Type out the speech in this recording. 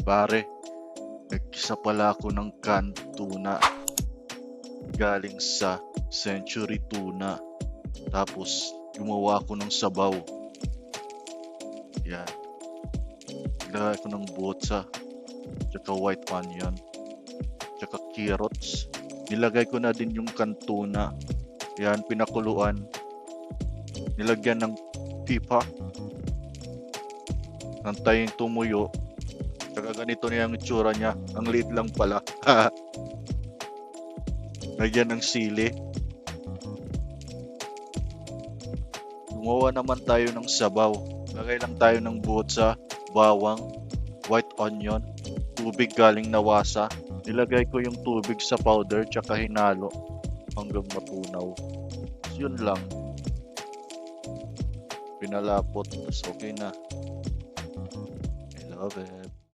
Pare, nagkisa pala ako ng canned tuna galing sa Century Tuna. Tapos, gumawa ako ng sabaw. Yan. Naglagay ko ng botsa, tsaka white onion, tsaka carrots. Nilagay ko na din yung canned tuna. Yan, pinakuluan. Nilagyan ng pipa. Nantayin tumuyo. Tsaka ganito na yung itsura niya. Ang liit lang pala. Lagyan ng sili. Gumawa naman tayo ng sabaw. Lagay lang tayo ng botsa, bawang, white onion, tubig galing nawasa. Nilagay ko yung tubig sa powder tsaka hinalo hanggang matunaw. Yun lang. Pinalapot. Tapos okay na. I love it.